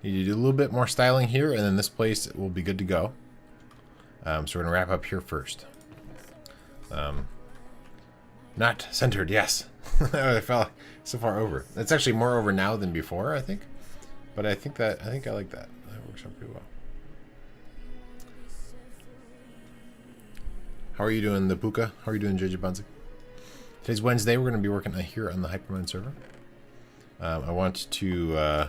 need to do a little bit more styling here, and then this place will be good to go. So we're gonna wrap up here first. Not centered, yes. I fell so far over. It's actually more over now than before, I think. But I think I like that. That works out pretty well. How are you doing, the Puka? How are you doing, JJ Bunzik? Today's Wednesday. We're going to be working here on the Hypermine server. I want to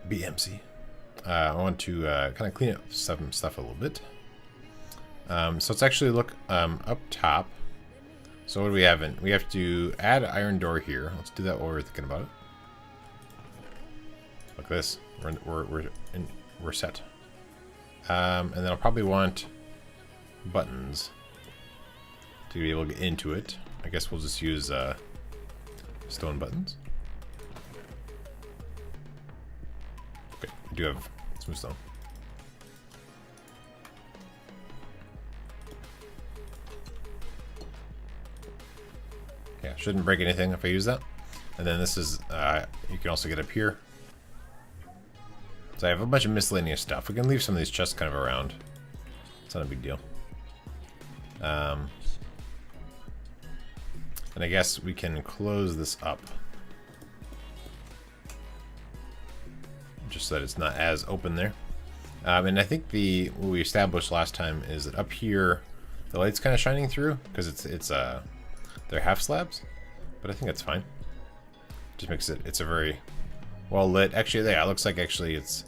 BMC. I want to kind of clean up some stuff a little bit. So let's actually look up top. So what do we have in? We have to add an iron door here. Let's do that while we're thinking about it. Like this. We're set. And then I'll probably want buttons to be able to get into it. I guess we'll just use stone buttons. Okay, we do have smooth stone. Yeah, shouldn't break anything if I use that. And then this is, you can also get up here. So I have a bunch of miscellaneous stuff. We can leave some of these chests kind of around. It's not a big deal. And I guess we can close this up. Just so that it's not as open there. And I think what we established last time is that up here, the light's kind of shining through because they're half slabs, but I think that's fine. Just makes it's a very well lit. Actually, yeah, it looks like actually that's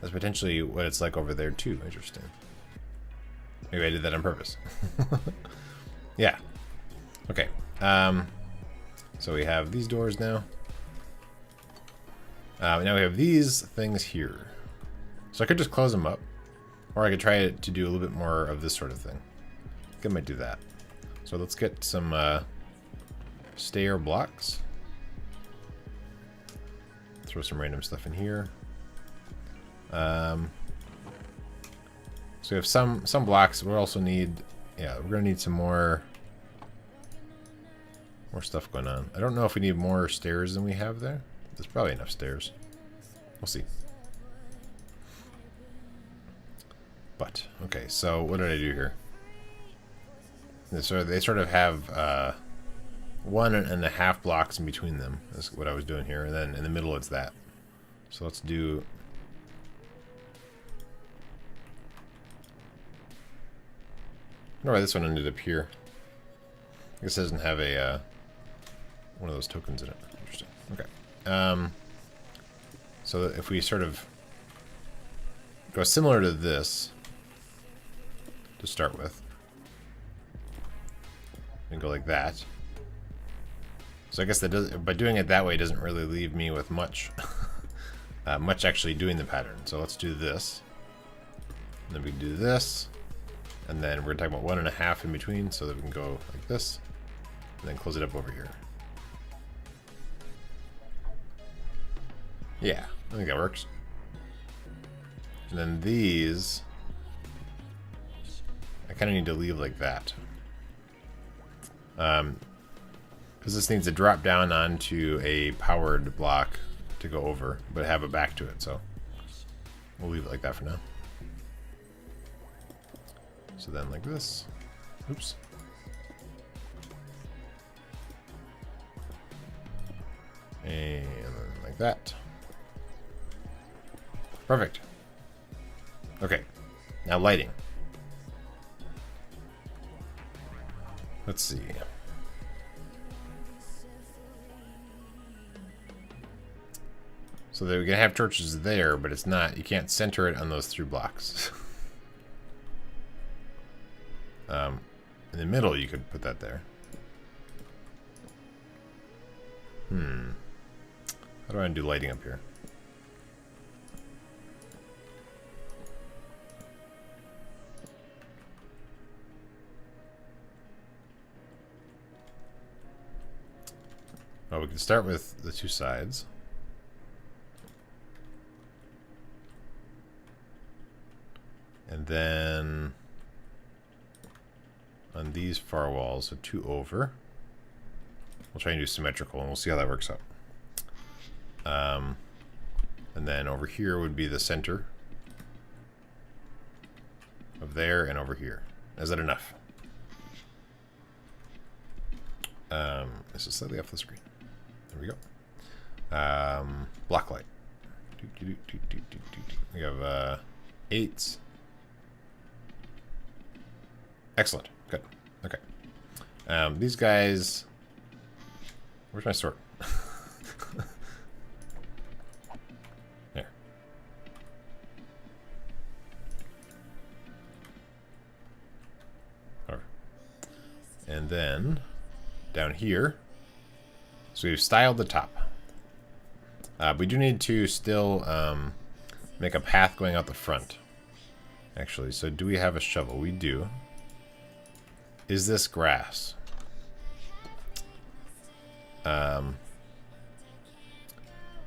potentially what it's like over there too. Interesting. Maybe I did that on purpose. Yeah. Okay. So we have these doors now. Now we have these things here. So I could just close them up, or I could try to do a little bit more of this sort of thing. I think I might do that. So let's get some stair blocks. Throw some random stuff in here. So we have some blocks. We also need, yeah, we're gonna need some more stuff going on. I don't know if we need more stairs than we have there. There's probably enough stairs. We'll see. But okay, so what did I do here? So they sort of have 1.5 blocks in between them. That's what I was doing here, and then in the middle it's that. So let's do. I don't know why this one ended up here. I guess it doesn't have a one of those tokens in it. Interesting. Okay. So if we sort of go similar to this to start with, and go like that. So I guess that does, by doing it that way, doesn't really leave me with much, much actually doing the pattern. So let's do this, and then we can do this, and then we're talking about 1.5 in between, so that we can go like this, and then close it up over here. Yeah, I think that works. And then these, I kind of need to leave like that. Because this needs to drop down onto a powered block to go over, but have a back to it, so we'll leave it like that for now. So then like this. Oops. And then like that. Perfect. Okay, now lighting. Let's see. So they're gonna have torches there, but it's not. You can't center it on those 3 blocks. In the middle, you could put that there. How do I do lighting up here? Well, we can start with the 2 sides. And then on these far walls, so 2 over. We'll try and do symmetrical, and we'll see how that works out. And then over here would be the center of there and over here. Is that enough? This is slightly off the screen. There we go. Block light. We have 8s. Excellent. Good. Okay. These guys. Where's my sword? There. Alright. And then down here. So we've styled the top. We do need to still make a path going out the front. Actually, so do we have a shovel? We do. Is this grass? I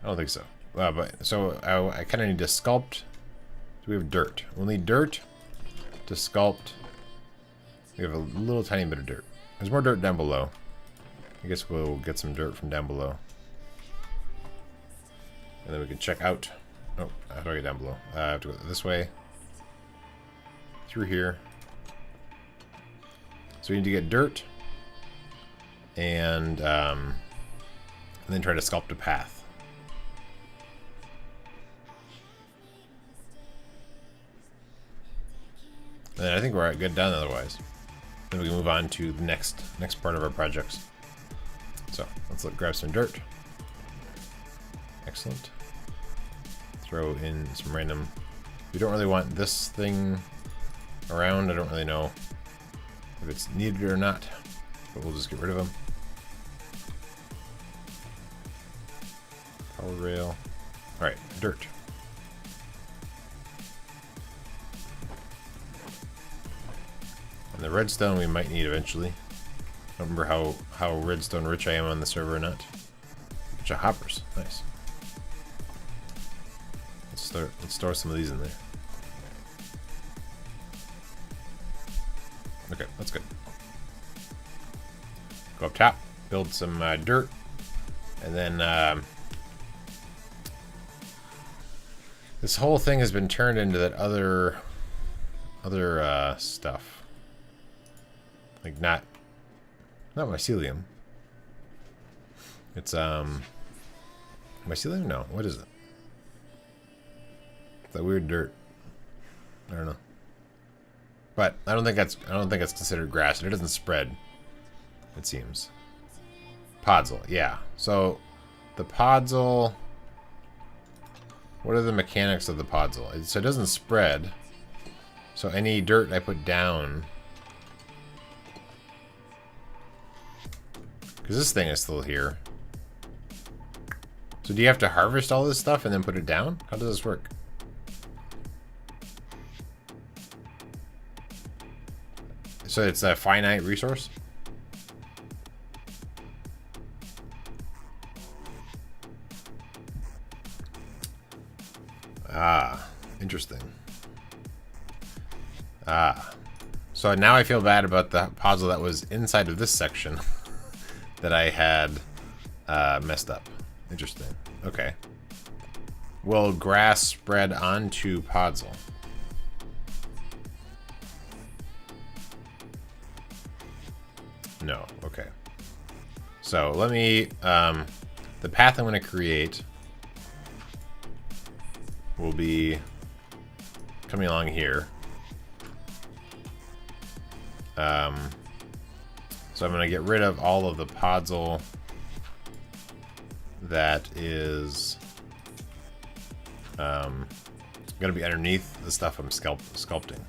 don't think so. But so I kind of need to sculpt. Do we have dirt? We'll need dirt to sculpt. We have a little tiny bit of dirt. There's more dirt down below. I guess we'll get some dirt from down below. And then we can check out. Oh, how do I get down below? I have to go this way. Through here. So we need to get dirt. And then try to sculpt a path. And I think we're good done otherwise. Then we can move on to the next part of our projects. So let's grab some dirt. Excellent. Throw in some random. We don't really want this thing around. I don't really know if it's needed or not, but we'll just get rid of them. Power rail. All right, dirt. And the redstone we might need eventually. I don't remember how redstone rich I am on the server or not. Bunch of hoppers, nice. Let's store some of these in there. Okay, that's good. Go up top, build some dirt, and then this whole thing has been turned into that other stuff. Like not mycelium. It's mycelium? No, what is it? That weird dirt. I don't know. But I don't think it's considered grass, and it doesn't spread. It seems. Podzol, yeah. So the podzol. What are the mechanics of the podzol? So it doesn't spread. So any dirt I put down, because this thing is still here. So do you have to harvest all this stuff and then put it down? How does this work? So it's a finite resource? Ah, interesting. Ah. So now I feel bad about the puzzle that was inside of this section that I had messed up. Interesting. Okay. Will grass spread onto podzol? No. Okay. So let me, the path I'm going to create will be coming along here. So I'm going to get rid of all of the podzol that is going to be underneath the stuff I'm sculpting.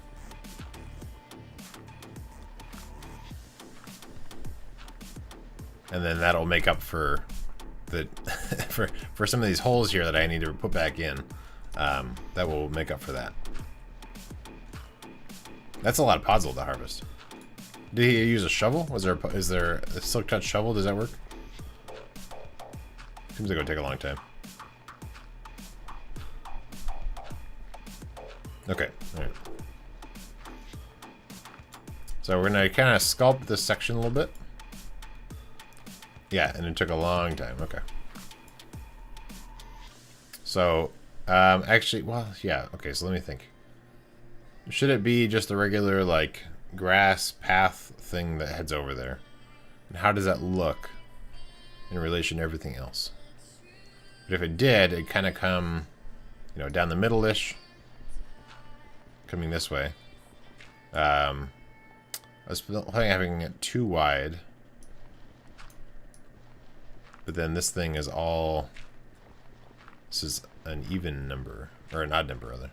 And then that'll make up for the for some of these holes here that I need to put back in. That will make up for that. That's a lot of podzol to harvest. Did he use a shovel? Is there a silk touch shovel? Does that work? Seems like it would take a long time. Okay, all right. So we're gonna kind of sculpt this section a little bit. Yeah, and it took a long time. Okay. So, actually, well, yeah. Okay, so let me think. Should it be just a regular, like, grass path thing that heads over there? And how does that look in relation to everything else? But if it did, it'd kind of come, you know, down the middle-ish, coming this way. I was planning on having it too wide, but then this thing is all, this is an even number, or an odd number rather.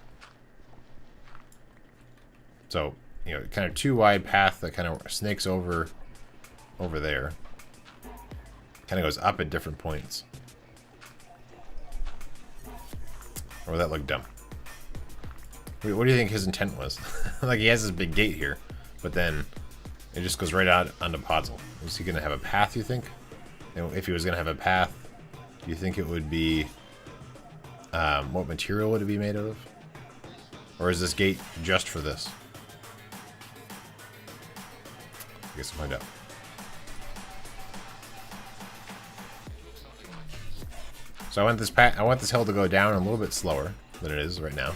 So, you know, kind of too wide path that kind of snakes over there. Kind of goes up at different points. Or would that look dumb? What do you think his intent was? Like, he has this big gate here, but then it just goes right out onto Podzol. Is he going to have a path, you think? You know, if he was going to have a path, do you think it would be... what material would it be made out of? Or is this gate just for this? I guess we'll find out. So I want this hill to go down a little bit slower than it is right now.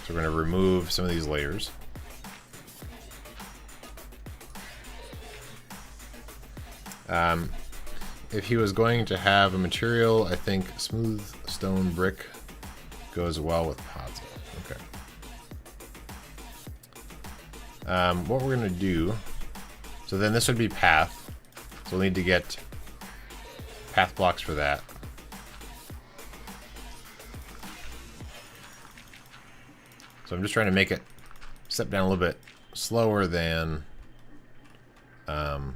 So we're going to remove some of these layers. If he was going to have a material, I think smooth stone brick goes well with Podzol. Okay. What we're going to do, so then this would be path. So we'll need to get path blocks for that. So I'm just trying to make it step down a little bit slower than, let's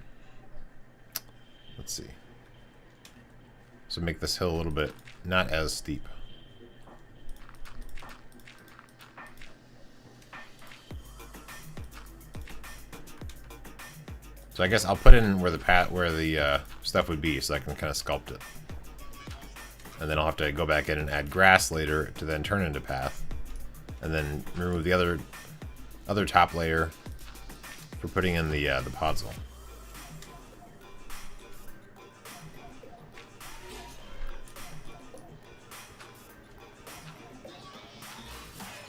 see. So make this hill a little bit not as steep. So I guess I'll put in where the stuff would be, so I can kind of sculpt it. And then I'll have to go back in and add grass later to then turn into path. And then remove the other top layer for putting in the Podzol.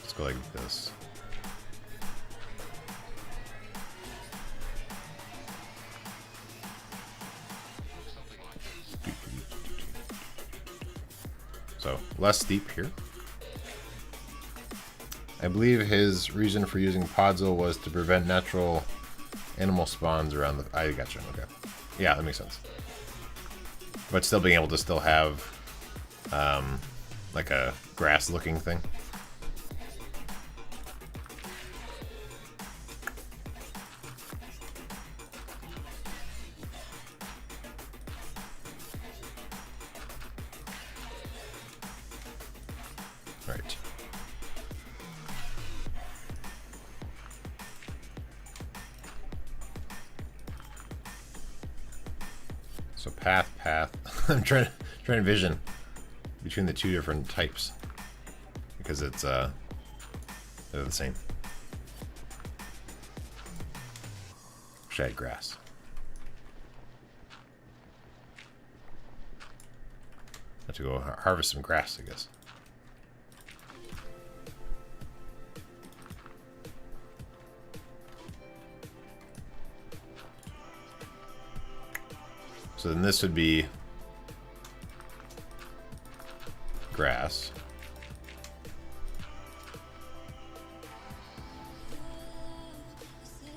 Let's go like this. So, less steep here. I believe his reason for using Podzol was to prevent natural animal spawns around the... I gotcha, okay. Yeah, that makes sense. But still being able to still have, like a grass-looking thing. Right. So path. I'm trying to envision between the two different types because it's they're the same. Shade grass. Have to go harvest some grass, I guess. So then this would be grass.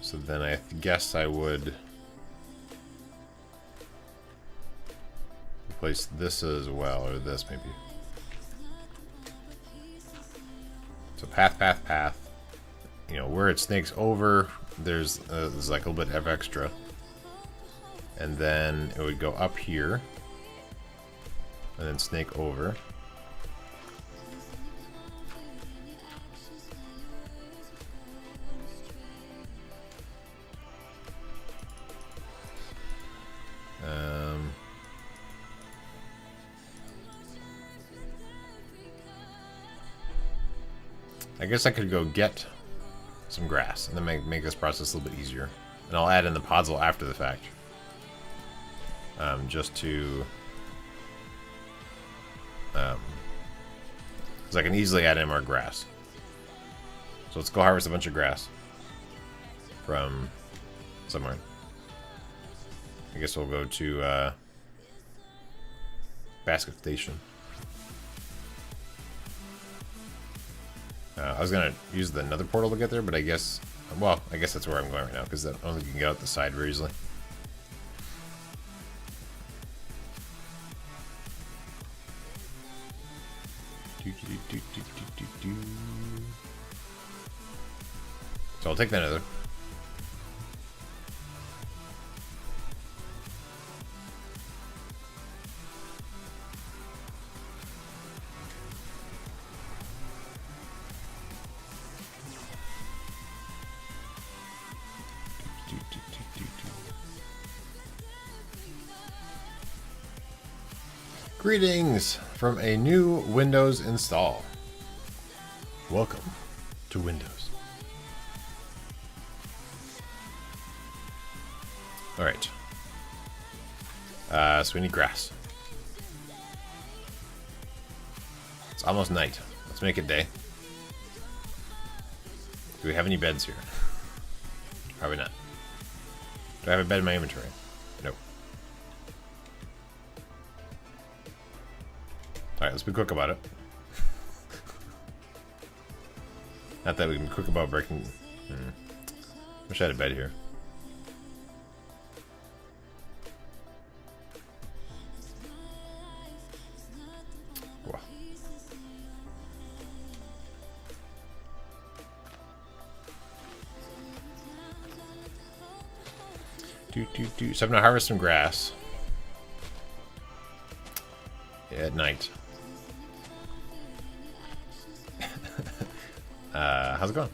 So then I guess I would replace this as well, or this maybe. So path. You know, where it snakes over, there's like a little bit of extra. And then it would go up here and then snake over. I guess I could go get some grass and then make this process a little bit easier. And I'll add in the Podzol after the fact. just to... because I can easily add in more grass. So let's go harvest a bunch of grass from somewhere. I guess we'll go to Basket Station. I was gonna use the nether portal to get there, but I guess, well, I guess that's where I'm going right now because I don't think you can get out the side very easily. So I'll take that nether. Greetings from a new Windows install. Welcome to Windows. Alright. So we need grass. It's almost night. Let's make it day. Do we have any beds here? Probably not. Do I have a bed in my inventory? Nope. Alright, let's be quick about it. Not that we can be quick about breaking... Wish I had a bed here. Wow. So I'm gonna harvest some grass. At night. How's it going? Do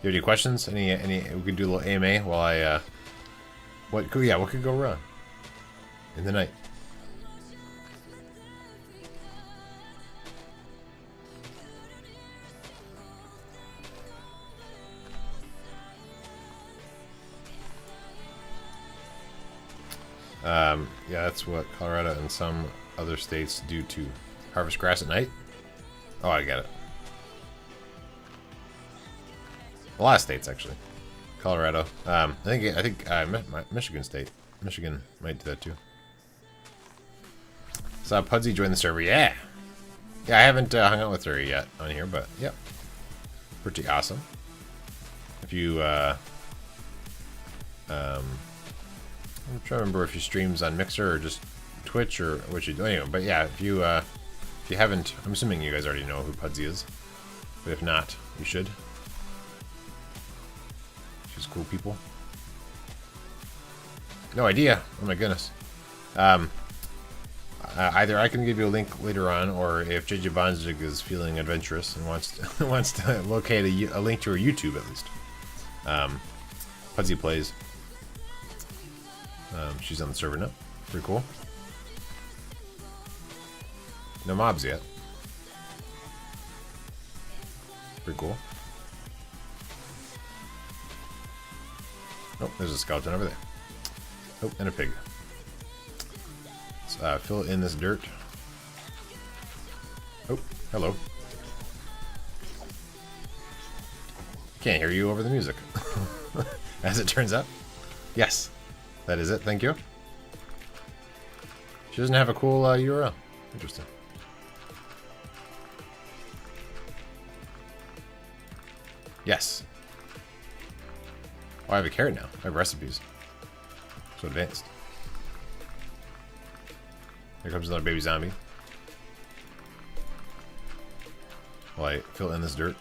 you have any questions? Any? We could do a little AMA while I. What could go wrong in the night? Yeah, that's what Colorado and some other states do to harvest grass at night. Oh, I get it. A lot of states, actually. Colorado. I think Michigan State. Michigan might do that too. Saw Pudsey join the server. Yeah. Yeah, I haven't hung out with her yet on here, but yeah, pretty awesome. If you, I'm trying to remember if she streams on Mixer or just Twitch or what you do. Anyway, but yeah, if you haven't, I'm assuming you guys already know who Pudsey is, but if not, you should. She's cool people. No idea. Oh my goodness. Either I can give you a link later on, or if JJ Bonzig is feeling adventurous and wants to locate a link to her YouTube at least. Pudsey plays. She's on the server now. Pretty cool. No mobs yet. Pretty cool. Oh, there's a skeleton over there. Oh, and a pig. Let's fill in this dirt. Oh, hello. Can't hear you over the music. As it turns out. Yes. That is it, thank you. She doesn't have a cool URL. Interesting. Yes. Oh, I have a carrot now. I have recipes. So advanced. Here comes another baby zombie. While I fill in this dirt.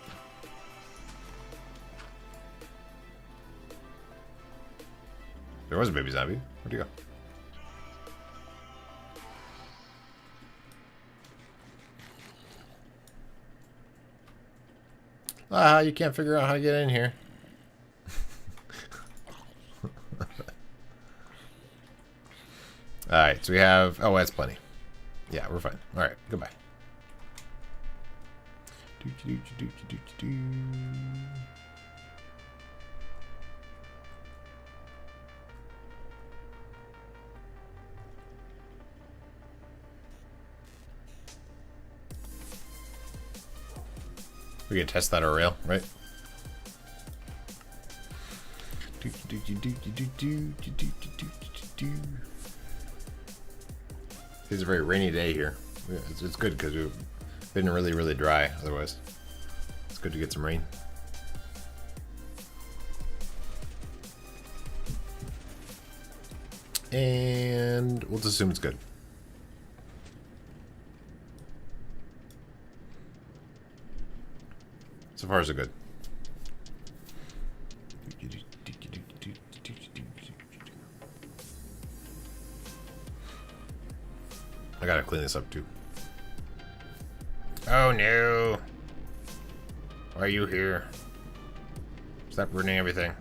There was a baby zombie. Where'd he go? Ah, you can't figure out how to get in here. Alright, so we have... Oh, that's plenty. Yeah, we're fine. Alright, goodbye. We can test that rail, right? It's a very rainy day here. It's good because we've been really, really dry otherwise. It's good to get some rain. And we'll just assume it's good. So far, so good. I gotta clean this up too. Oh no! Why are you here? Stop ruining everything.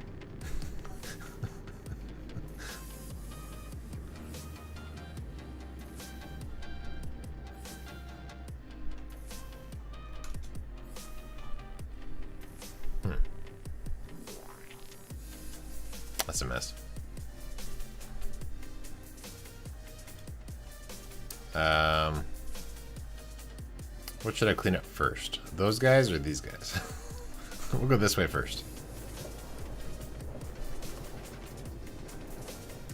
That's a mess. What should I clean up first? Those guys or these guys? We'll go this way first.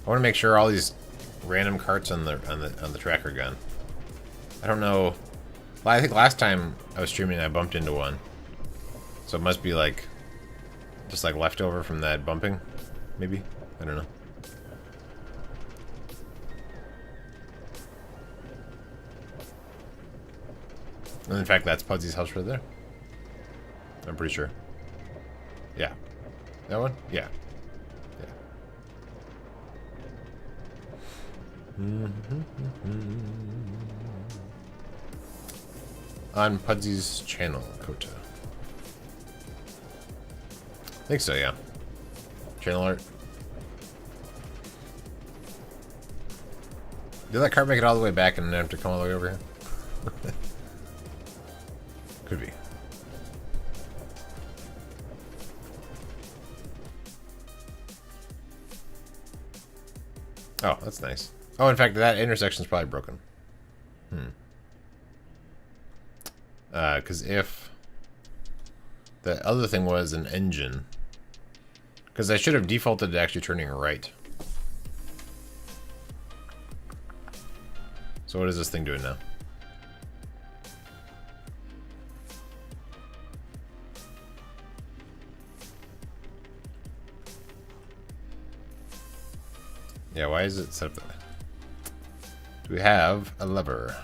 I want to make sure all these random carts on the track are gone. I don't know. Well, I think last time I was streaming, I bumped into one, so it must be like just like leftover from that bumping, maybe. I don't know. And in fact, that's Pudsy's house right there. I'm pretty sure. Yeah. That one? Yeah. Yeah. On Pudsy's channel, Kota. I think so, yeah. Channel art. Did that cart make it all the way back and then have to come all the way over here? Could be. Oh, that's nice. Oh, in fact, that intersection's probably broken. Because if the other thing was an engine, because I should have defaulted to actually turning right. So what is this thing doing now? Yeah, why is it set up that way? Do we have a lever?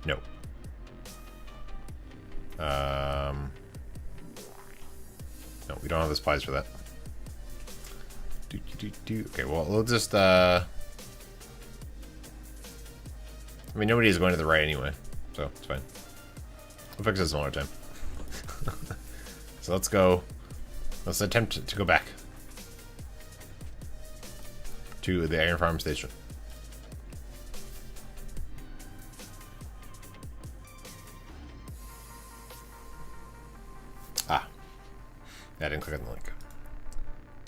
No. No, we don't have the supplies for that. Okay, well, we'll just, I mean, nobody is going to the right anyway, so it's fine. We'll fix this another time. So let's go. Let's attempt to go back to the Iron Farm Station. Ah. Yeah, I didn't click on the link.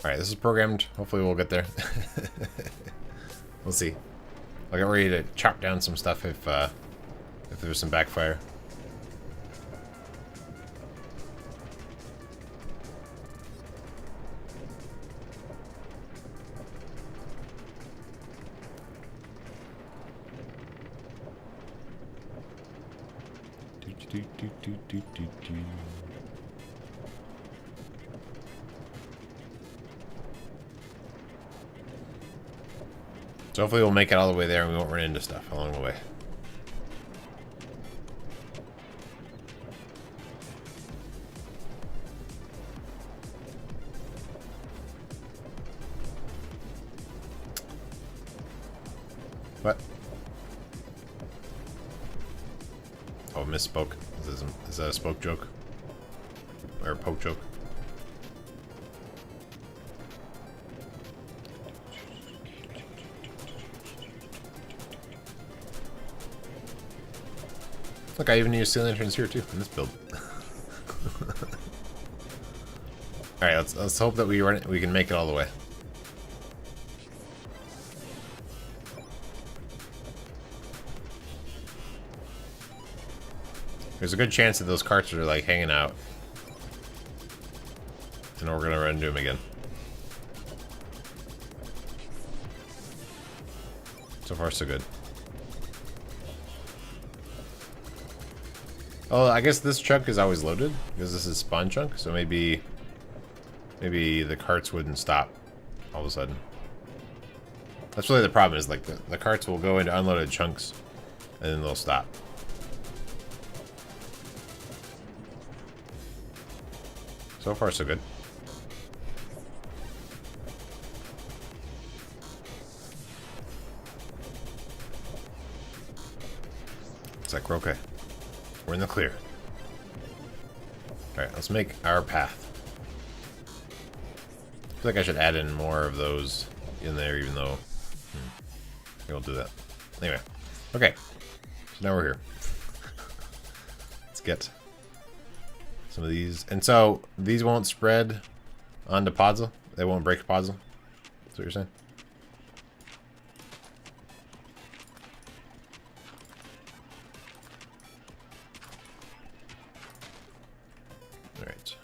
Alright, this is programmed. Hopefully we'll get there. We'll see. I'll get ready to chop down some stuff if there's some backfire. So hopefully we'll make it all the way there and we won't run into stuff along the way. What? Oh, misspoke. Is that a spoke joke? Or a poke joke? Look, I even need sea lanterns here too in this build. All right, let's hope that we can make it all the way. There's a good chance that those carts are like hanging out. And we're gonna run into them again. So far, so good. Oh, I guess this chunk is always loaded because this is spawn chunk. So maybe the carts wouldn't stop all of a sudden. That's really the problem. Is like the carts will go into unloaded chunks, and then they'll stop. So far, so good. It's like we're okay. We're in the clear. Alright, let's make our path. I feel like I should add in more of those in there, even though... I won't do that. Anyway. Okay. So now we're here. Let's get some of these. And so, these won't spread onto Podzol? They won't break Podzol? That's what you're saying? Alright.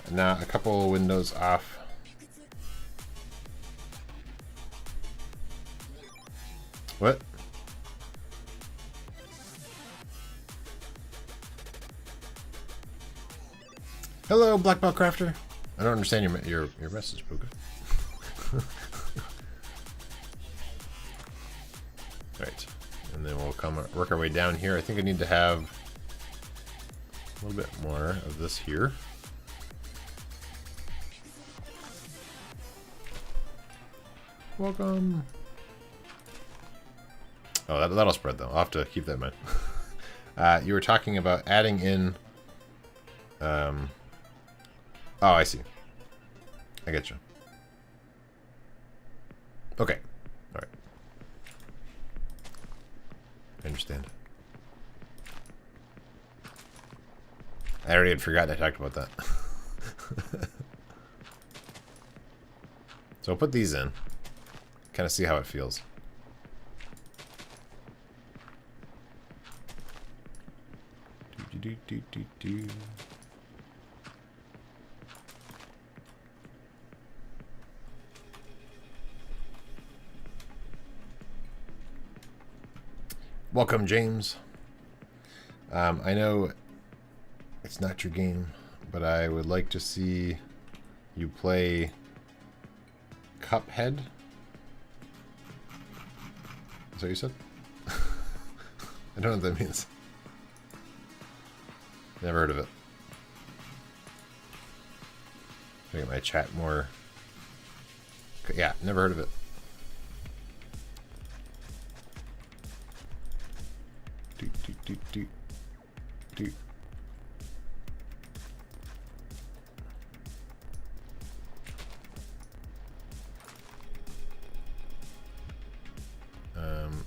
Now, a couple windows off. What? Hello, Black Belt Crafter. I don't understand your message, Puka. Right, and then we'll work our way down here. I think I need to have a little bit more of this here. Welcome. Oh, that'll spread though. I'll have to keep that in mind. You were talking about adding in. Oh, I see. I get you. Okay. All right. I understand. I already had forgotten I talked about that. So I'll put these in. Kind of see how it feels. Do. Welcome, James. I know it's not your game, but I would like to see you play Cuphead. Is that what you said? I don't know what that means. Never heard of it. Look at my chat more. Yeah, never heard of it. Do.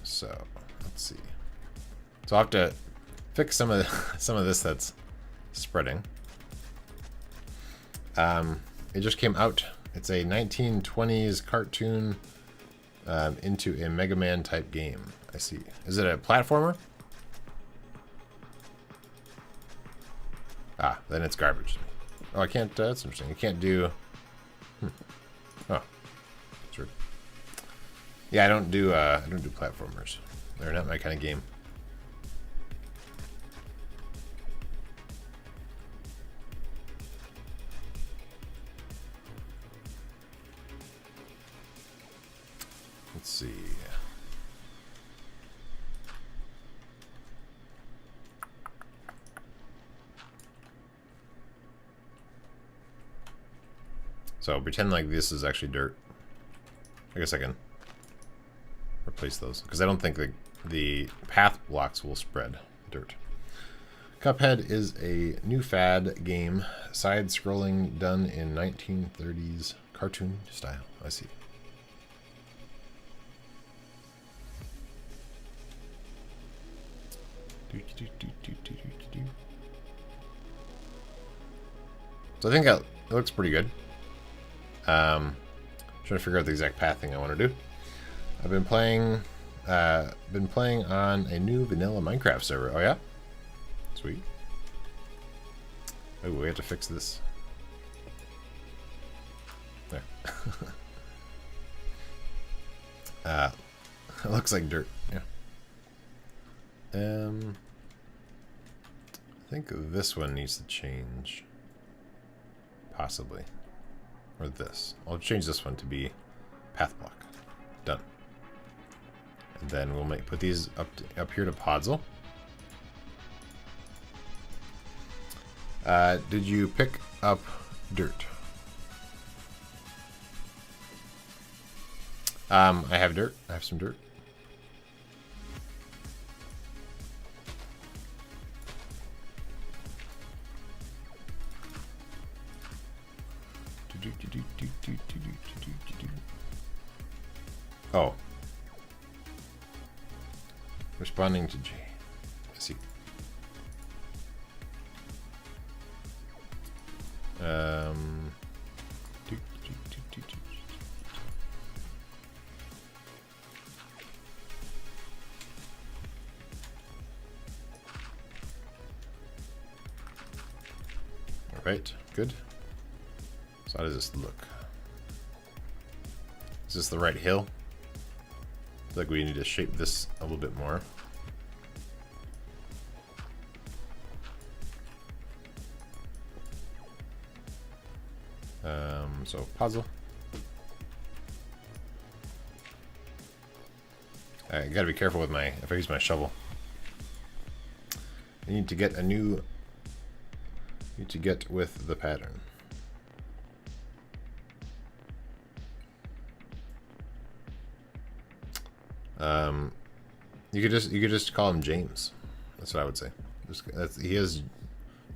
So let's see. So I'll have to fix some of this that's spreading. It just came out. It's a 1920s cartoon into a Mega Man type game. I see. Is it a platformer? Ah, then it's garbage. Oh, I can't. That's interesting. You can't do. Oh, that's weird. Yeah, I don't do platformers. They're not my kind of game. Let's see. So pretend like this is actually dirt. I guess I can replace those because I don't think the path blocks will spread dirt. Cuphead is a new fad game, side-scrolling, done in 1930s cartoon style. I see. So I think It looks pretty good. Trying to figure out the exact pathing I want to do. I've been playing on a new vanilla Minecraft server. Oh yeah? Sweet. Oh, we have to fix this. There. It looks like dirt. Yeah. I think this one needs to change. Possibly. Or this. I'll change this one to be path block. Done. And then we'll put these up here to Podzol. Did you pick up dirt? I have dirt. I have some dirt. Oh. Responding to J. I see. All right, good. So how does this look? Is this the right hill? I feel like we need to shape this a little bit more. So puzzle. I gotta be careful with if I use my shovel. I need to get with the pattern. You could just call him James. That's what I would say. He is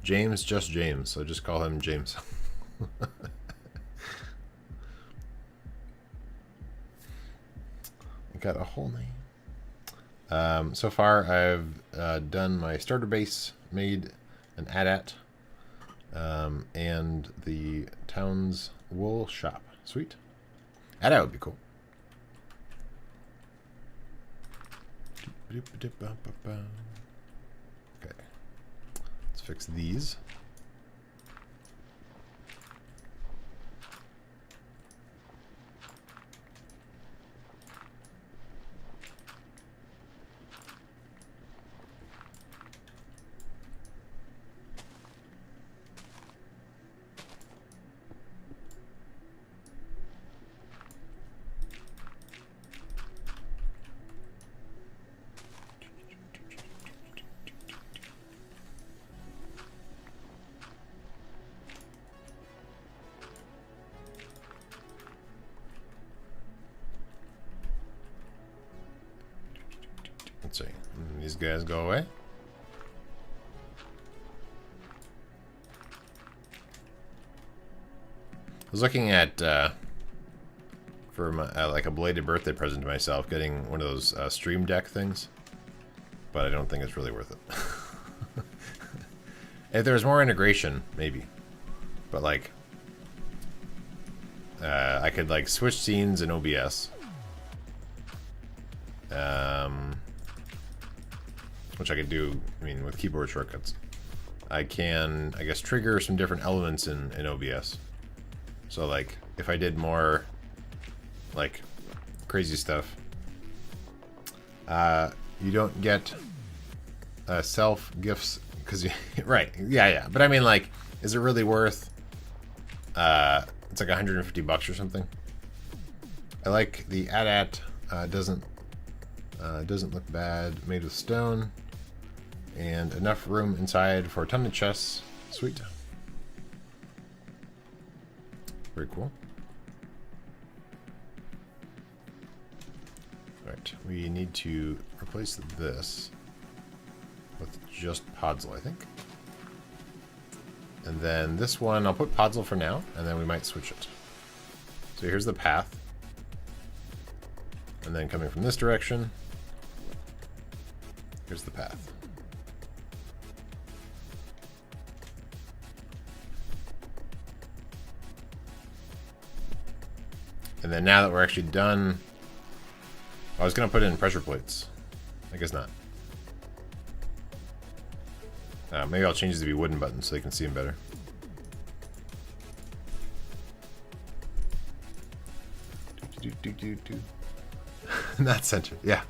James, just James. So just call him James. Got a whole name. So far, I've done my starter base, made an AT-AT, and the town's wool shop. Sweet. AT-AT would be cool. Okay, let's fix these. Let's see. These guys go away. I was looking at for my, like a belated birthday present to myself, getting one of those stream deck things, but I don't think it's really worth it. If there's more integration, maybe, but like I could like switch scenes in OBS. Which I could do, I mean, with keyboard shortcuts. I can, I guess, trigger some different elements in OBS. So, like, if I did more, like, crazy stuff, you don't get self gifts, because, right, yeah. But I mean, like, is it really worth, it's like 150 bucks or something? I like the AT-AT, doesn't look bad, made with stone. And enough room inside for a ton of chests. Sweet. Very cool. Alright, we need to replace this with just Podzol, I think. And then this one, I'll put Podzol for now, and then we might switch it. So here's the path. And then coming from this direction, here's the path. And then now that we're actually done, I was gonna put in pressure plates. I guess not. Maybe I'll change these to be wooden buttons so they can see them better. Not centered, yeah.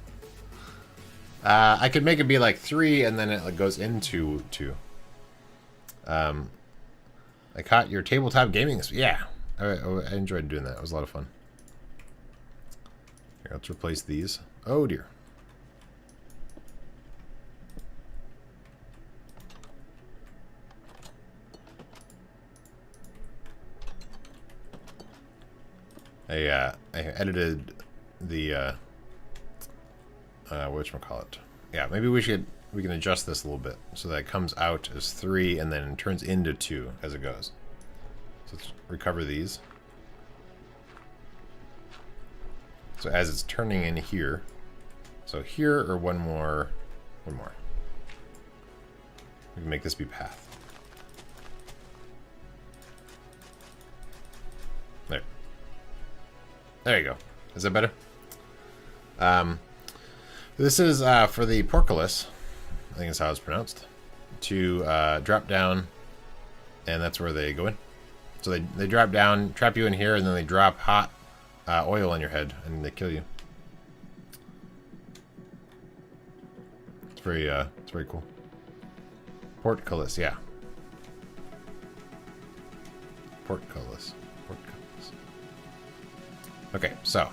I could make it be like 3 and then it goes into 2. I caught your tabletop gaming. Yeah, I enjoyed doing that. It was a lot of fun. Here, let's replace these. Oh dear. I edited the whatchamacallit. Yeah, maybe we can adjust this a little bit so that it comes out as 3 and then turns into 2 as it goes. So let's recover these. So as it's turning in here, so here or one more. We can make this be path. There you go. Is that better? This is for the portcullis, I think is how it's pronounced, to drop down, and that's where they go in. So they drop down, trap you in here, and then they drop hot oil on your head, and they kill you. It's very cool. Portcullis, yeah. Portcullis. Okay, so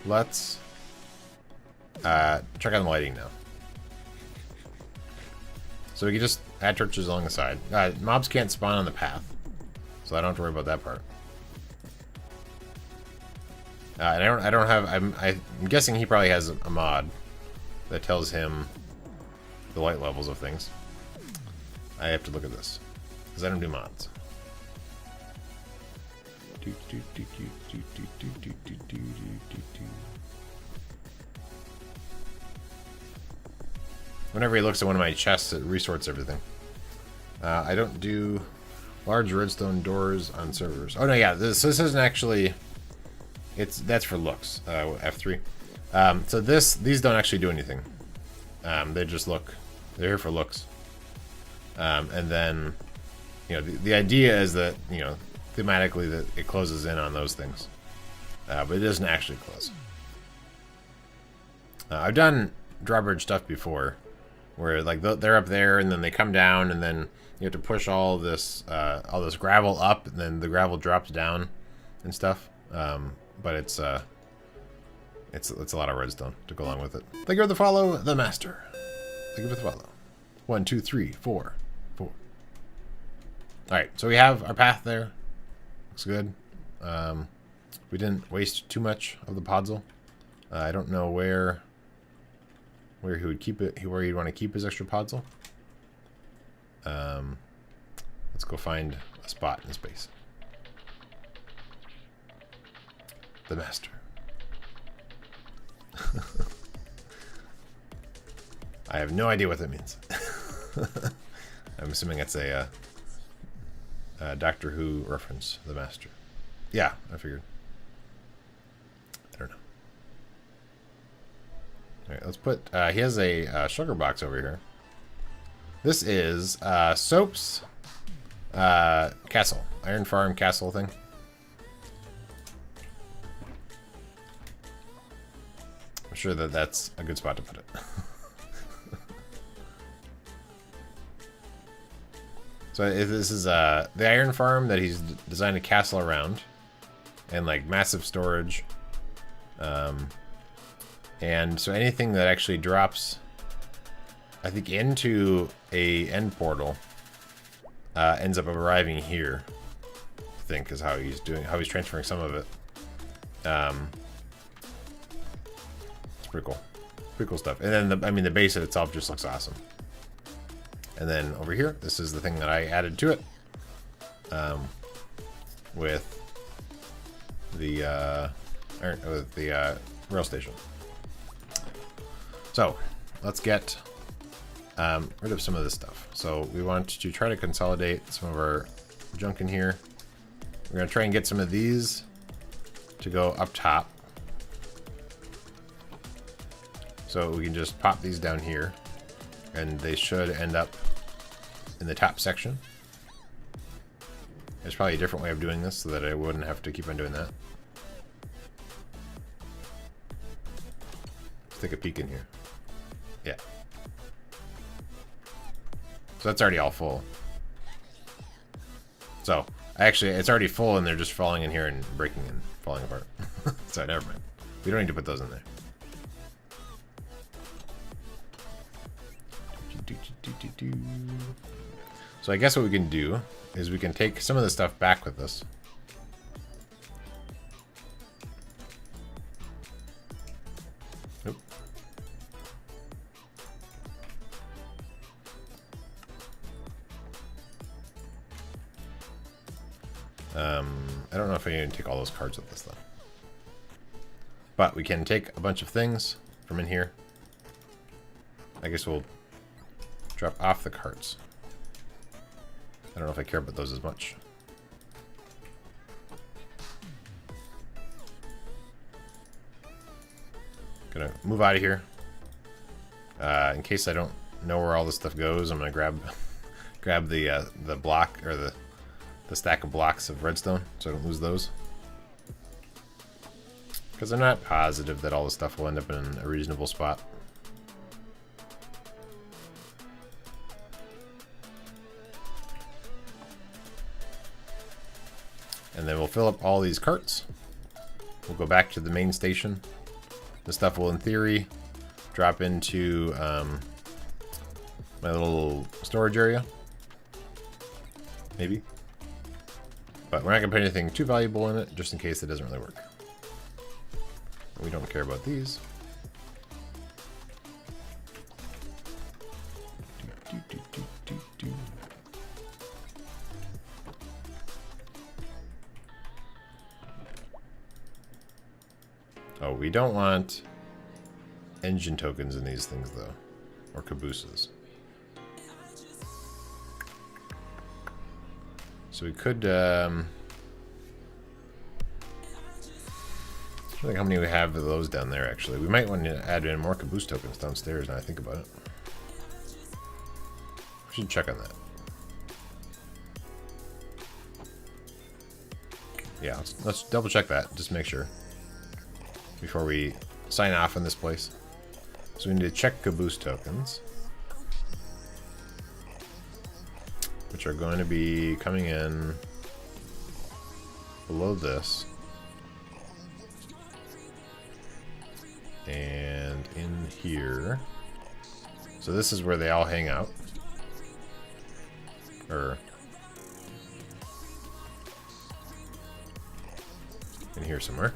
let's check on the lighting now. So we can just add torches along the side. Mobs can't spawn on the path, so I don't have to worry about that part. And I don't have. I'm guessing he probably has a mod that tells him the light levels of things. I have to look at this because I don't do mods. Whenever he looks at one of my chests, it resorts everything. I don't do large redstone doors on servers. Oh no, yeah, this isn't actually. That's for looks. F3. So these don't actually do anything. They just look. They're here for looks. And then, the idea is that thematically that it closes in on those things, but it doesn't actually close. I've done drawbridge stuff before, where like they're up there and then they come down and then you have to push all this gravel up and then the gravel drops down and stuff. But it's a lot of redstone to go along with it. Thank you for the follow, the master. Thank you for the follow. 1, 2, 3, 4, 4. All right, so we have our path there. Looks good. We didn't waste too much of the podzol. I don't know where he would keep it, where he'd want to keep his extra podzol. Let's go find a spot in space. The master. I have no idea what that means. I'm assuming it's a Doctor Who reference, the master. Yeah, I figured. I don't know. Alright, let's put, he has a sugar box over here. This is Soap's castle, Iron Farm castle thing. I'm sure that that's a good spot to put it. So this is the iron farm that he's designed a castle around, and like massive storage. And so anything that actually drops, I think, into a end portal ends up arriving here. I think is how he's transferring some of it. It's pretty cool stuff. And then the base of itself just looks awesome. And then over here, this is the thing that I added to it, with the rail station. So let's get rid of some of this stuff. So we want to try to consolidate some of our junk in here. We're gonna try and get some of these to go up top. So we can just pop these down here, and they should end up in the top section. There's probably a different way of doing this so that I wouldn't have to keep on doing that. Let's take a peek in here. Yeah. So that's already all full. So, actually, it's already full and they're just falling in here and breaking and falling apart. So, never mind. We don't need to put those in there. So I guess what we can do is we can take some of the stuff back with us. Nope. I don't know if I need to take all those cards with us though. But we can take a bunch of things from in here. I guess we'll drop off the carts. I don't know if I care about those as much. Gonna move out of here. In case I don't know where all this stuff goes, I'm gonna grab the block or the stack of blocks of redstone so I don't lose those. Because I'm not positive that all this stuff will end up in a reasonable spot. And then we'll fill up all these carts. We'll go back to the main station. The stuff will, in theory, drop into my little storage area. Maybe. But we're not going to put anything too valuable in it, just in case it doesn't really work. We don't care about these. Oh, we don't want engine tokens in these things, though. Or cabooses. So we could, I don't think how many we have of those down there, actually. We might want to add in more caboose tokens downstairs now I think about it. We should check on that. Yeah, let's double check that, just make sure. Before we sign off on this place. So we need to check caboose tokens. Which are going to be coming in below this. And in here. So this is where they all hang out. Or in here somewhere.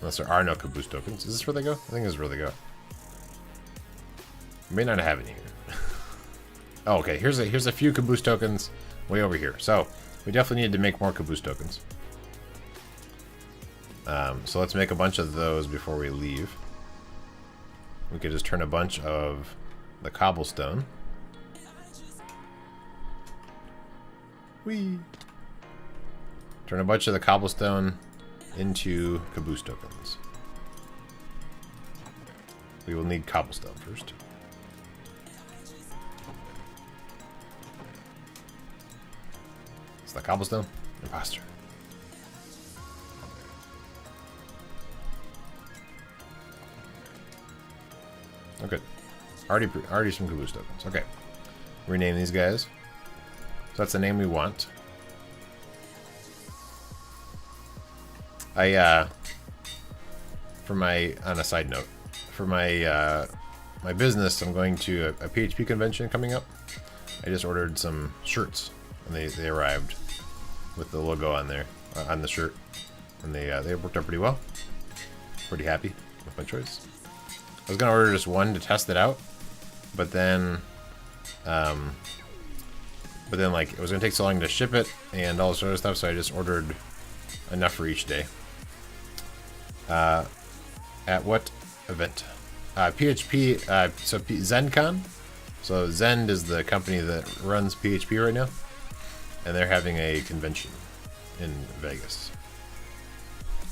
Unless there are no caboose tokens. Is this where they go? I think this is where they go. We may not have any here. Oh, okay. Here's a few caboose tokens way over here. So we definitely need to make more caboose tokens. So let's make a bunch of those before we leave. We could just turn a bunch of the cobblestone. Whee! Turn a bunch of the cobblestone into caboose tokens. We will need cobblestone first. It's the cobblestone imposter. Okay, already some caboose tokens. Okay, rename these guys. So that's the name we want. On a side note, for my my business, I'm going to a PHP convention coming up. I just ordered some shirts, and they arrived with the logo on there, on the shirt, and they worked out pretty well. Pretty happy with my choice. I was gonna order just one to test it out, but then like it was gonna take so long to ship it and all this other stuff, so I just ordered enough for each day. At what event? PHP, so ZenCon. So Zend is the company that runs PHP right now, and they're having a convention in Vegas.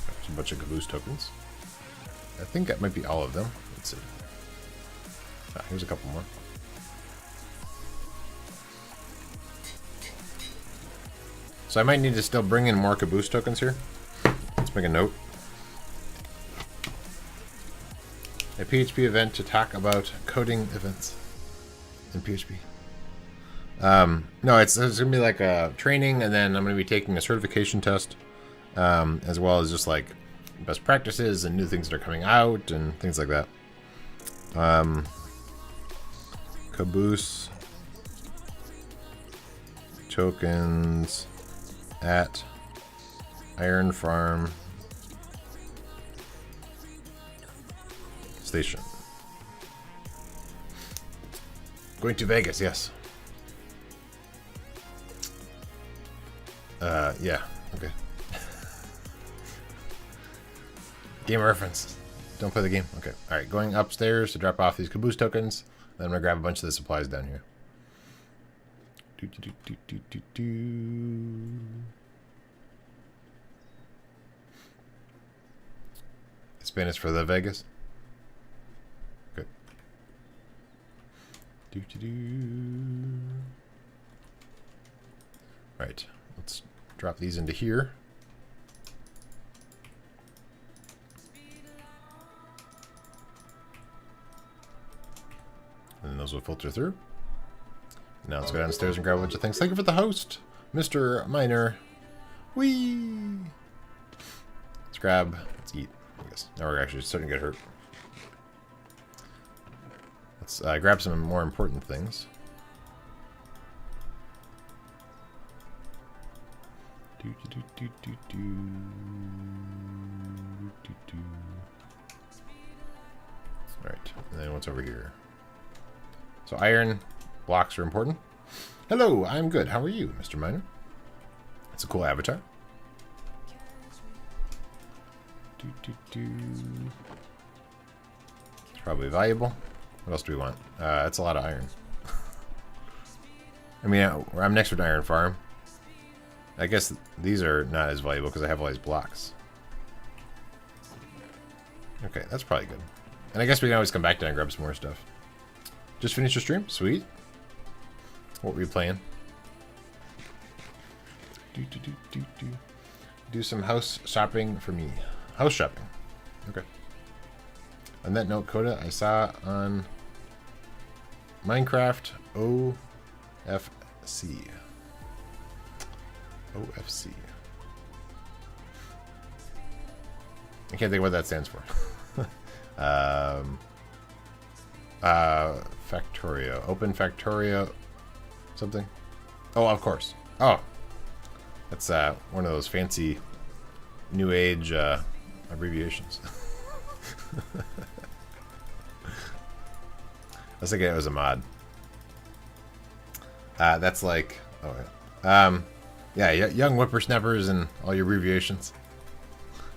There's a bunch of Caboose tokens. I think that might be all of them. Let's see. Ah, here's a couple more. So I might need to still bring in more Caboose tokens here. Let's make a note. A PHP event to talk about coding events in PHP. No, it's going to be like a training, and then I'm going to be taking a certification test, as well as just like best practices and new things that are coming out and things like that. Caboose tokens at Iron Farm Station. Going to Vegas, yes. Yeah, okay. Game reference. Don't play the game. Okay. Alright, going upstairs to drop off these Caboose tokens. Then I'm gonna grab a bunch of the supplies down here. Spanish for the Vegas. Good. Right. Let's drop these into here. And those will filter through. Now let's go downstairs and grab a bunch of things. Thank you for the host, Mr. Miner. Whee! Let's eat, I guess. Now we're actually starting to get hurt. Let's grab some more important things. Alright, and then what's over here? So iron blocks are important. Hello, I'm good. How are you, Mr. Miner? It's a cool avatar. It's probably valuable. What else do we want? That's a lot of iron. I mean, I'm next to an iron farm. I guess these are not as valuable because I have all these blocks. Okay, that's probably good. And I guess we can always come back down and grab some more stuff. Just finished your stream? Sweet. What were you playing? Do some house shopping for me. House shopping. Okay. On that note, Coda, I saw on Minecart OFC. OFC. I can't think of what that stands for. Factorio. Open Factorio something? Oh, of course. Oh. That's one of those fancy new age abbreviations. I was thinking it was a mod. That's like, oh yeah, young whippersnappers and all your abbreviations.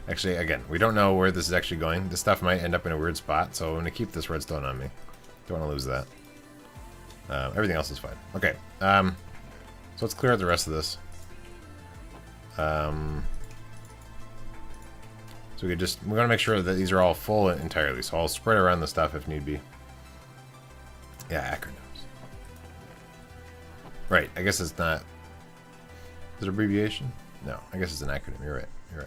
Actually, again, we don't know where this is actually going. This stuff might end up in a weird spot, so I'm going to keep this redstone on me. Don't want to lose that. Everything else is fine. Okay, so let's clear out the rest of this. So we want to make sure that these are all full entirely, so I'll spread around the stuff if need be. Yeah, acronyms. Right, I guess it's not... Is it abbreviation? No, I guess it's an acronym. You're right, you're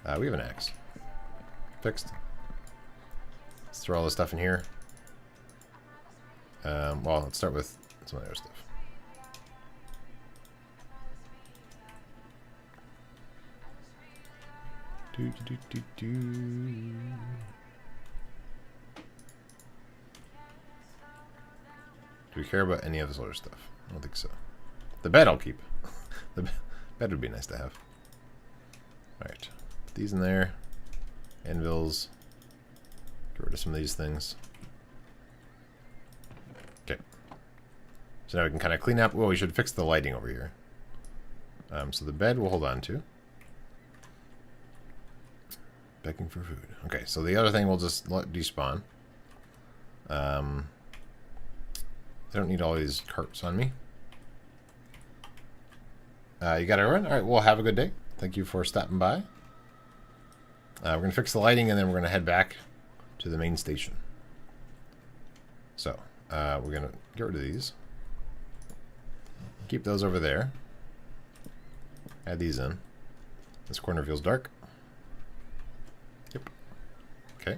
right. We have an axe. Fixed. Let's throw all this stuff in here. Well, let's start with some other stuff. Do we care about any of this other stuff? I don't think so. The bed I'll keep. The bed would be nice to have. Alright. Put these in there. Anvils. Get rid of some of these things. Okay. So now we can kind of clean up. Well, we should fix the lighting over here. So the bed we'll hold on to. Begging for food. Okay, so the other thing we'll just let despawn. I don't need all these carts on me. You got to run? All right, well, have a good day. Thank you for stopping by. We're going to fix the lighting, and then we're going to head back to the main station. So, we're going to get rid of these. Keep those over there. Add these in. This corner feels dark. Yep. Okay.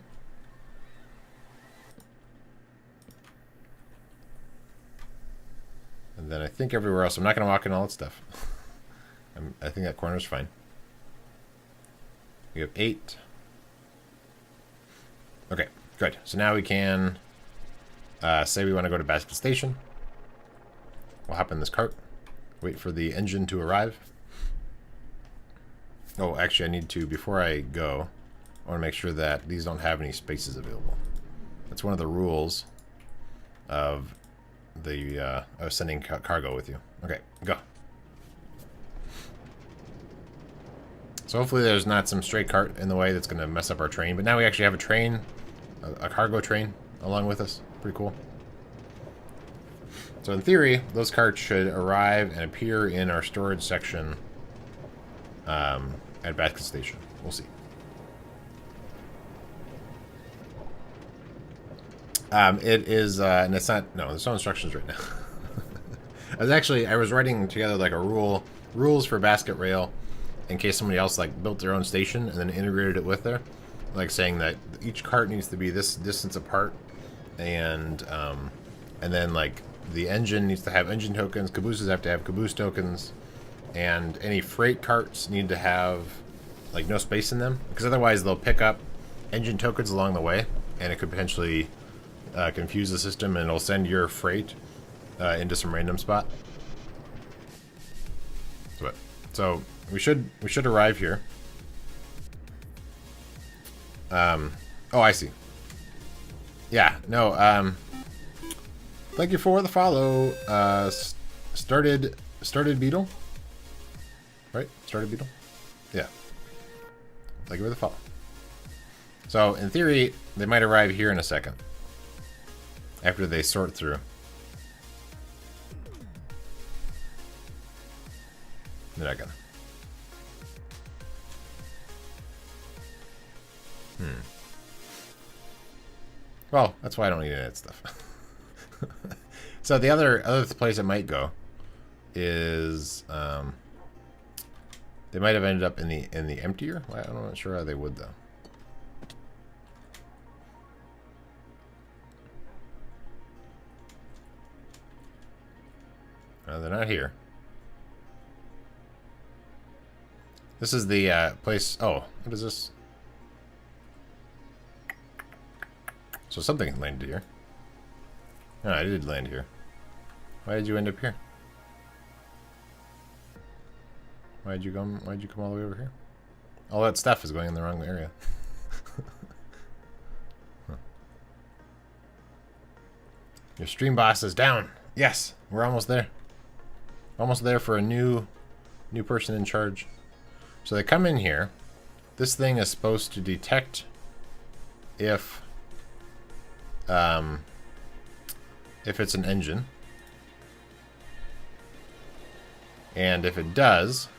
And then I think everywhere else, I'm not going to walk in all that stuff. I think that corner's fine. We have 8. Okay, good. So now we can say we want to go to Basket Station. We'll hop in this cart. Wait for the engine to arrive. Oh, actually, I need to, before I go, I want to make sure that these don't have any spaces available. That's one of the rules of the of sending cargo with you. Okay, go. So hopefully there's not some stray cart in the way that's going to mess up our train. But now we actually have a train, a cargo train, along with us. Pretty cool. So in theory, those carts should arrive and appear in our storage section at Basket Station. We'll see. It is, and it's not, no, there's no instructions right now. I was writing together like a rules for Basket Rail in case somebody else like built their own station and then integrated it with there. Like saying that each cart needs to be this distance apart, and then like the engine needs to have engine tokens, cabooses have to have caboose tokens, and any freight carts need to have like no space in them, because otherwise they'll pick up engine tokens along the way, and it could potentially confuse the system, and it'll send your freight into some random spot. So we should arrive here. Oh, I see. Yeah, no, thank you for the follow. Started Beetle. Right? Started Beetle? Yeah. Thank you for the follow. So, in theory, they might arrive here in a second. After they sort through. They're not gonna. Well, that's why I don't need any of that stuff. So the other place it might go is they might have ended up in the emptier. I'm not sure how they would though. They're not here. This is the place. Oh, what is this? So something landed here. No, I did land here. Why did you end up here? Why'd you come all the way over here? All that stuff is going in the wrong area. Huh. Your stream boss is down. Yes, we're almost there. Almost there for a new person in charge. So they come in here. This thing is supposed to detect if it's an engine. And if it does,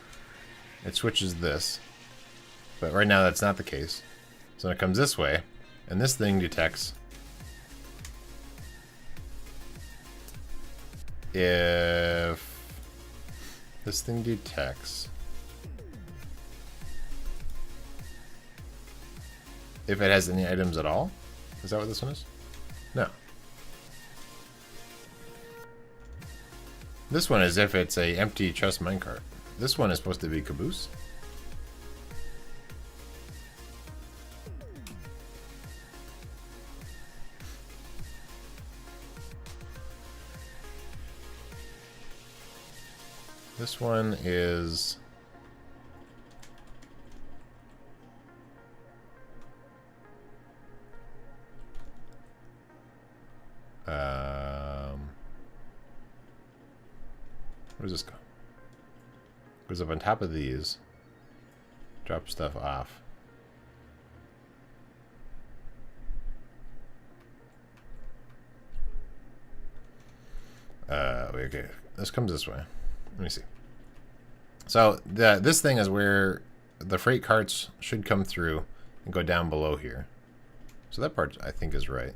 it switches this. But right now that's not the case. So it comes this way, and this thing detects if this thing detects if it has any items at all. Is that what this one is? No. This one is if it's a empty chest minecart. This one is supposed to be caboose. This one is where does this go? Goes up on top of these. Drop stuff off. Okay, this comes this way. Let me see. So this thing is where the freight carts should come through and go down below here. So that part I think is right.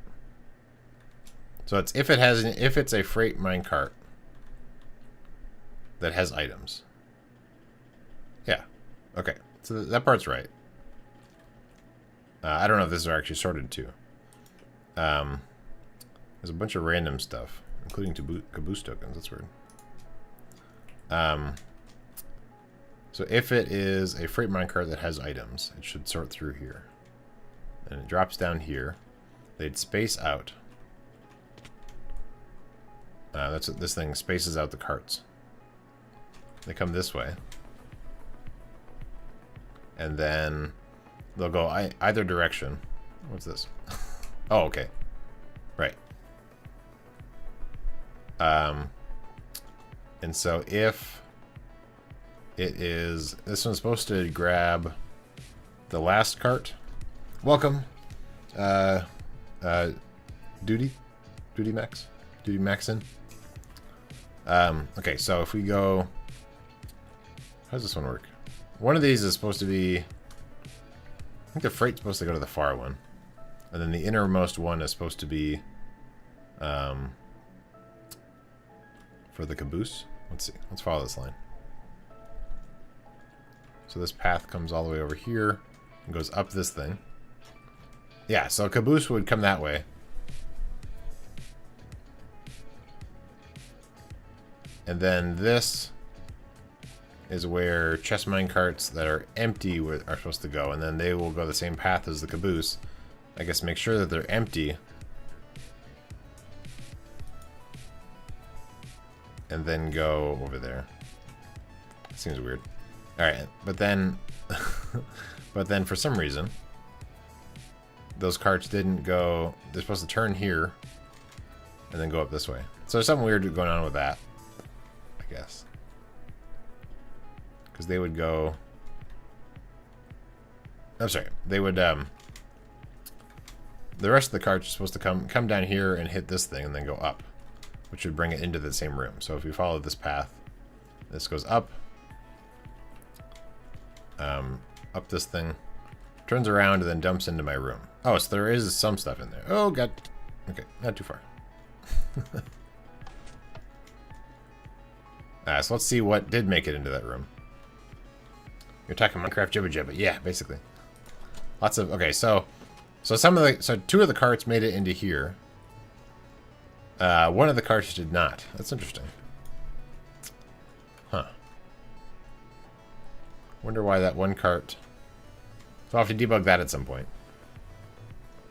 So it's if it's a freight minecart that has items. Yeah. Okay. So that part's right. I don't know if this is actually sorted too. There's a bunch of random stuff, including caboose tokens. That's weird. So if it is a freight minecart that has items, it should sort through here. And it drops down here. They'd space out. That's what this thing spaces out the carts. They come this way. And then they'll go either direction. What's this? Oh, okay. Right. And so if it is... This one's supposed to grab the last cart. Welcome. Duty Max? Duty Maxin? Okay, so if we go... How does this one work? One of these is supposed to be... I think the freight's supposed to go to the far one. And then the innermost one is supposed to be... for the caboose. Let's see. Let's follow this line. So this path comes all the way over here and goes up this thing. Yeah, so caboose would come that way. And then this is where chest mine carts that are empty are supposed to go. And then they will go the same path as the caboose. I guess make sure that they're empty. And then go over there. Seems weird. Alright, but then... but then for some reason... those carts didn't go... They're supposed to turn here. And then go up this way. So there's something weird going on with that. I guess. Because they would go... I'm sorry. They would... The rest of the carts are supposed to come down here and hit this thing and then go up. Which would bring it into the same room. So if we follow this path, this goes up. Up this thing. Turns around and then dumps into my room. Oh, so there is some stuff in there. Oh, God. Okay, not too far. So let's see what did make it into that room. You're talking Minecraft jibba jibba. Yeah, basically. Lots of... Okay, so two of the carts made it into here. One of the carts did not. That's interesting. Huh. Wonder why that one cart... So I'll have to debug that at some point.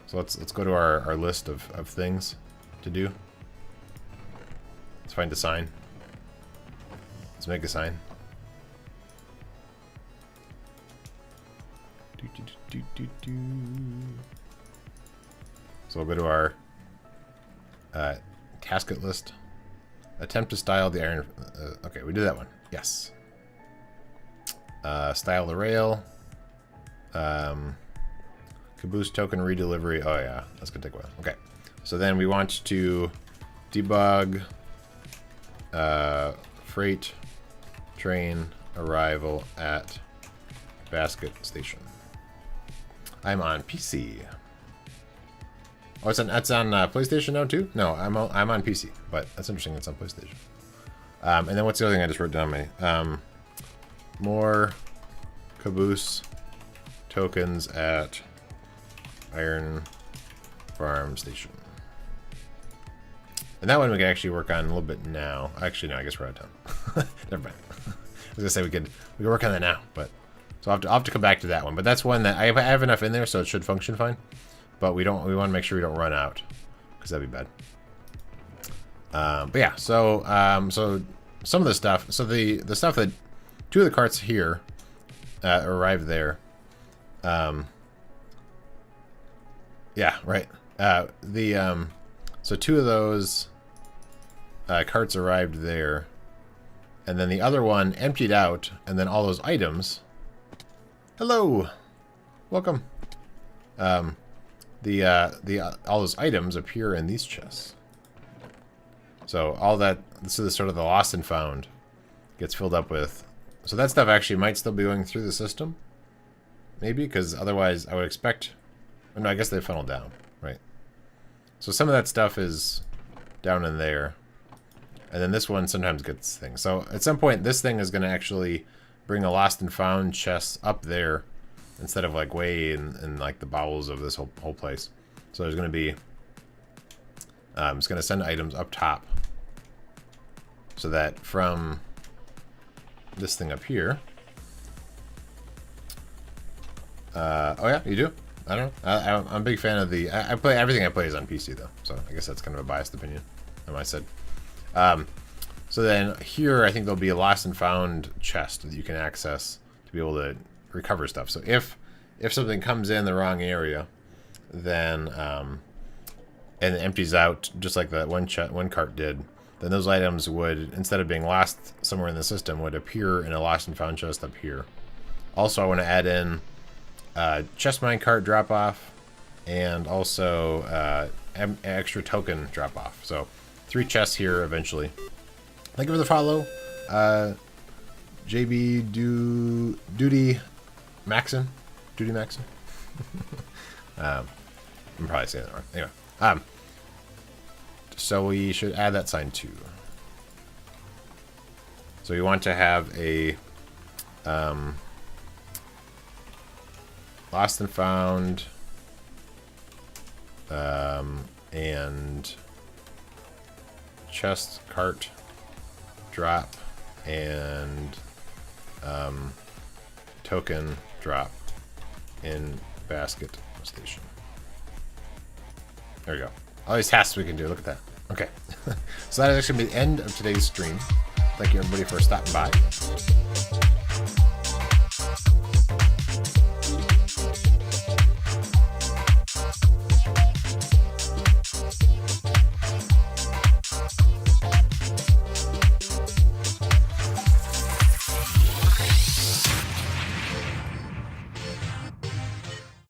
So let's go to our list of things to do. Let's find a sign. Let's make a sign. So we'll go to our casket list. Attempt to style the iron... okay, we did that one. Yes. Style the rail. Caboose token redelivery. Oh yeah, that's gonna take a while. Okay. So then we want to debug freight train arrival at basket station. I'm on PC. Oh, it's on PlayStation now too? No, I'm on PC, but that's interesting. It's on PlayStation. And then what's the other thing I just wrote down? More caboose tokens at Iron Farm Station. And that one we can actually work on a little bit now. Actually, no, I guess we're out of time. Never mind. I was gonna say we could work on that now, but so I'll have to come back to that one. But that's one that I have enough in there, so it should function fine. But we want to make sure we don't run out, because that'd be bad. But yeah, so some of the stuff. So the stuff that two of the carts here arrived there. Yeah, right. So two of those carts arrived there, and then the other one emptied out, and then all those items. Hello, welcome. All those items appear in these chests. So all that, this is sort of the lost and found, gets filled up with. So that stuff actually might still be going through the system, maybe, because otherwise I would expect. No, I guess they funnel down, right? So some of that stuff is down in there, and then this one sometimes gets things. So at some point, this thing is going to actually bring the lost and found chests up there instead of like way in like the bowels of this whole place. So there's going to be. It's going to send items up top, so that from this thing up here. Oh yeah, you do? I don't know. I'm a big fan of the. I play everything I play is on PC though, so I guess that's kind of a biased opinion on my side. So then here, I think there'll be a lost and found chest that you can access to be able to recover stuff. So if something comes in the wrong area, then and it empties out just like that one cart did, then those items would, instead of being lost somewhere in the system, would appear in a lost and found chest up here. Also, I want to add in chest minecart drop off and also extra token drop off. So 3 chests here eventually. Thank you for the follow, JB Duty Maxon. I'm probably saying that wrong. Anyway. So we should add that sign too. So we want to have a lost and found and chest cart drop and token drop in basket station. There we go. All these tasks we can do. Look at that. Okay. So that is actually the end of today's stream. Thank you everybody for stopping by.